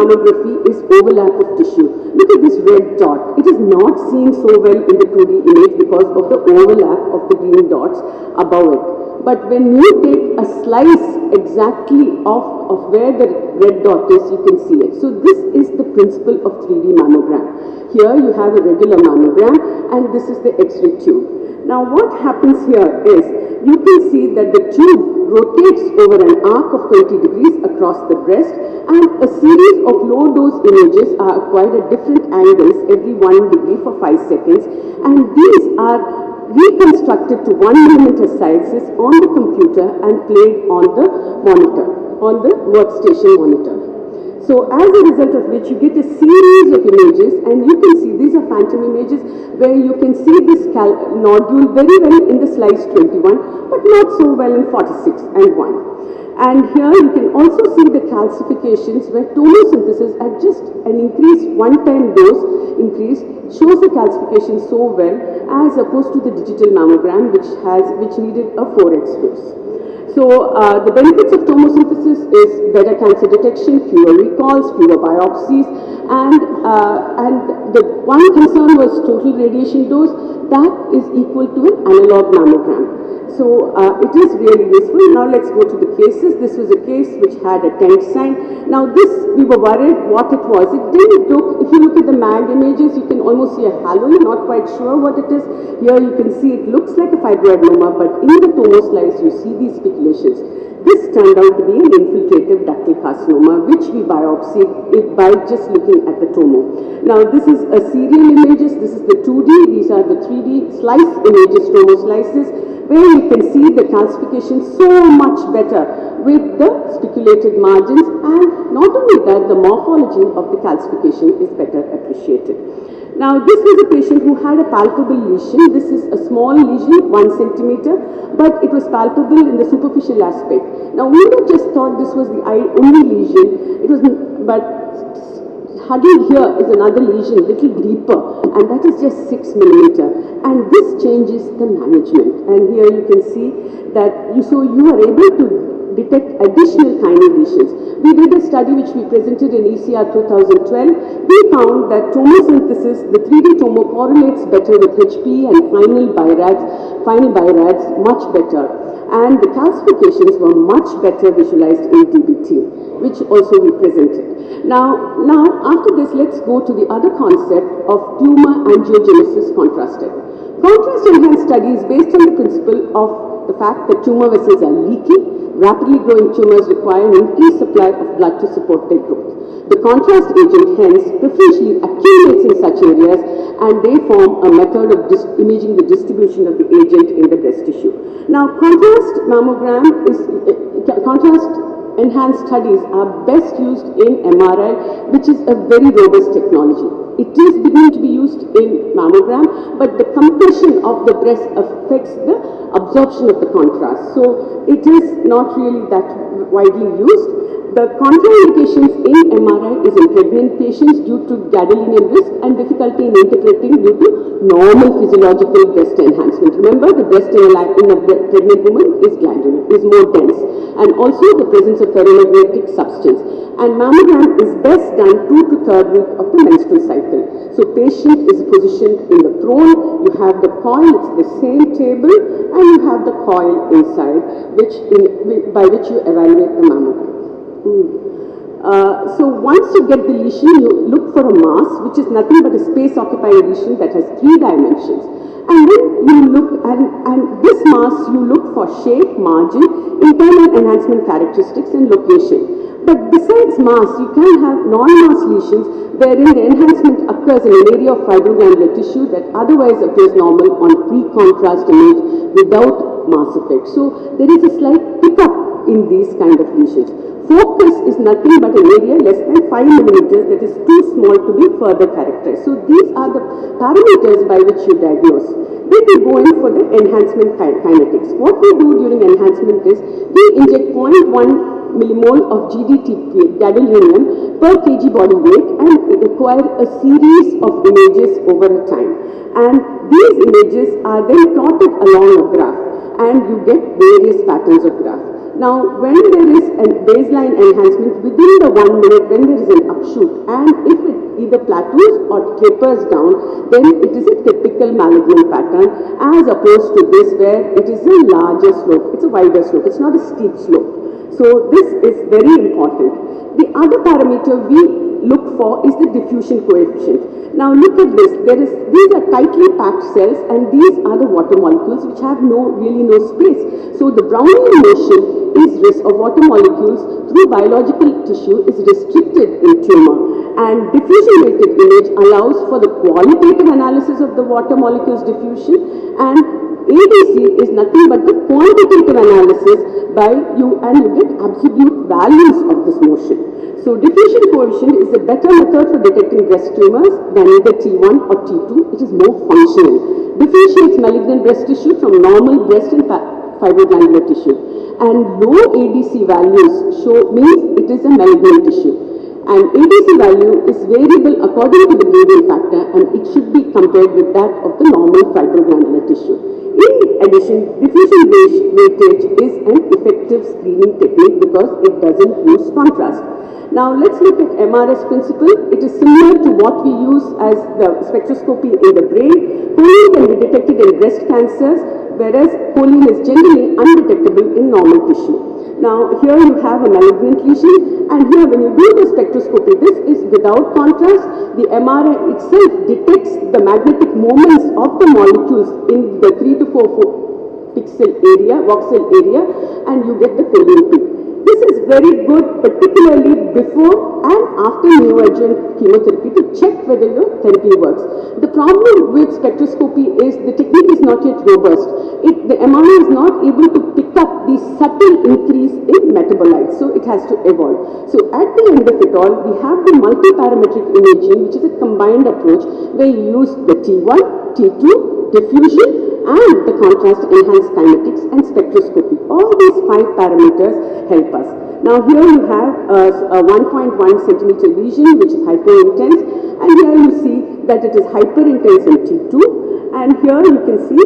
mammography is overlap of tissue. Look at this red dot. It is not seen so well in the 2D image because of the overlap of the green dots above it. But when you take a slice exactly of where the red dot is, you can see it. So this is the principle of 3D mammogram. Here you have a regular mammogram and this is the X-ray tube. Now what happens here is you can see that the tube rotates over an arc of 20 degrees across the breast and a series of low dose images are acquired at different angles every 1 degree for 5 seconds, and these are reconstructed to 1 millimeter sizes on the computer and played on the monitor, on the workstation monitor. So as a result of which you get a series of images, and you can see these are phantom images where you can see this nodule very well in the slice 21 but not so well in 46 and 1. And here you can also see the calcifications where tomosynthesis at just an increased one-time dose increase shows the calcification so well as opposed to the digital mammogram which needed a 4x dose. So the benefits of tomosynthesis is better cancer detection, fewer recalls, fewer biopsies, and the one concern was total radiation dose that is equal to an analog mammogram. So it is really useful. Now let's go to the cases. This was a case which had a tent sign. Now this, we were worried what it was. It didn't look, if you look at the MAG images, you can almost see a halo. You're not quite sure what it is. Here you can see it looks like a fibroadenoma, but in the tomo slice you see these speculations. This turned out to be an infiltrative ductal carcinoma, which we biopsied by just looking at the tomo. Now this is a serial images. This is the 2D. These are the 3D slice images, tomo slices, where you can see the calcification so much better with the speculated margins, and not only that, the morphology of the calcification is better appreciated. Now this was a patient who had a palpable lesion. This is a small lesion, 1 centimeter, but it was palpable in the superficial aspect. Now we just thought this was the only lesion. It was, but huddled here is another lesion, little deeper, and that is just 6 millimeter. And this changes the management. And here you can see that you are able to detect additional tiny lesions. We did a study which we presented in ECR 2012. We found that tomosynthesis, the 3D tomo correlates better with HP and final birads much better. And the calcifications were much better visualized in DBT, which also we presented. Now after this, let's go to the other concept of tumor angiogenesis contrasted. Contrast enhanced study is based on the principle of the fact that tumor vessels are leaky. Rapidly growing tumors require an increased supply of blood to support their growth. The contrast agent hence preferentially accumulates in such areas, and they form a method of imaging the distribution of the agent in the breast tissue. Now contrast mammogram is, contrast enhanced studies are best used in MRI, which is a very robust technology. It is beginning to be used in mammogram, but the compression of the breast affects the absorption of the contrast. So it is not really that widely used. The contraindications in MRI is in pregnant patients due to gadolinium risk and difficulty in interpreting due to normal physiological breast enhancement. Remember, the breast in a pregnant woman is glandular, is more dense, and also the presence of ferromagnetic substance. And mammogram is best done 2 to 3rd week of the menstrual cycle. So patient is positioned in the throne, you have the coil, it's the same table, and you have the coil inside, by which you evaluate the mammogram. So once you get the lesion, you look for a mass, which is nothing but a space-occupying lesion that has 3 dimensions. And then you look, and this mass you look for shape, margin, internal enhancement characteristics, and location. But besides mass, you can have non-mass lesions wherein the enhancement occurs in an area of fibroglandular tissue that otherwise appears normal on pre-contrast image without mass effect. So there is a slight pickup in these kind of lesions. Focus is nothing but an area less than 5 millimeters that is too small to be further characterized. So these are the parameters by which you diagnose. Then we go in for the enhancement kinetics. What we do during enhancement is we inject 0.1 millimole of GDT, gadolinium, per kg body weight, and acquire a series of images over a time. And these images are then plotted along a graph, and you get various patterns of graph. Now, when there is a baseline enhancement within the 1 minute, when there is an upshoot, and if it either plateaus or tapers down, then it is a typical malignant pattern, as opposed to this where it is a larger slope, it's a wider slope, it's not a steep slope. So this is very important. The other parameter we look for is the diffusion coefficient. Now look at this, these are tightly packed cells, and these are the water molecules which have really no space. So the Brownian motion of water molecules through biological tissue is restricted in tumor, and diffusion weighted image allows for the qualitative analysis of the water molecules diffusion, and ADC is nothing but the quantitative analysis by you, and you get absolute values of this motion. So diffusion coefficient is a better method for detecting breast tumors than either T1 or T2. It is more functional. Differentiates malignant breast tissue from normal breast and fibroglandular tissue. And low ADC values means it is a malignant tissue. And ADC value is variable according to the gradient factor, and it should be compared with that of the normal fibroglandular tissue. In addition, diffusion weightage is an effective screening technique because it doesn't use contrast. Now let's look at MRS principle. It is similar to what we use as the spectroscopy in the brain. Choline can be detected in breast cancers, whereas choline is generally undetectable in normal tissue. Now here you have a malignant lesion, and here when you do the spectroscopy, this is without contrast. The MRI itself detects the magnetic moments of the molecules in the 3 to 4 pixel area, voxel area, and you get the choline peak. This is very good, particularly before and after neoadjuvant chemotherapy, to check whether your therapy works. The problem with spectroscopy is the technique is not yet robust. The MRI is not able to pick up the subtle increase in metabolites, so it has to evolve. So at the end of it all, we have the multi-parametric imaging, which is a combined approach where you use the T1, T2, diffusion, and the contrast enhanced kinetics and spectroscopy. All these 5 parameters help us. Now here you have a 1.1 centimeter lesion, which is hyper-intense, and here you see that it is hyper-intense in T2, and here you can see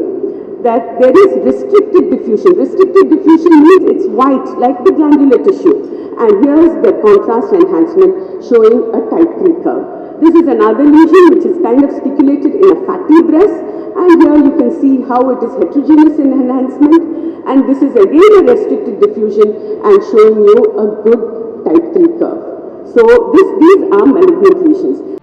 that there is restricted diffusion. Restricted diffusion means it's white like the glandular tissue, and here is the contrast enhancement showing a type 3 curve. This is another lesion which is kind of speculated in a fatty breast, and here you can see how it is heterogeneous in enhancement, and this is again a restricted diffusion and showing you a good type 3 curve. So these are malignant lesions.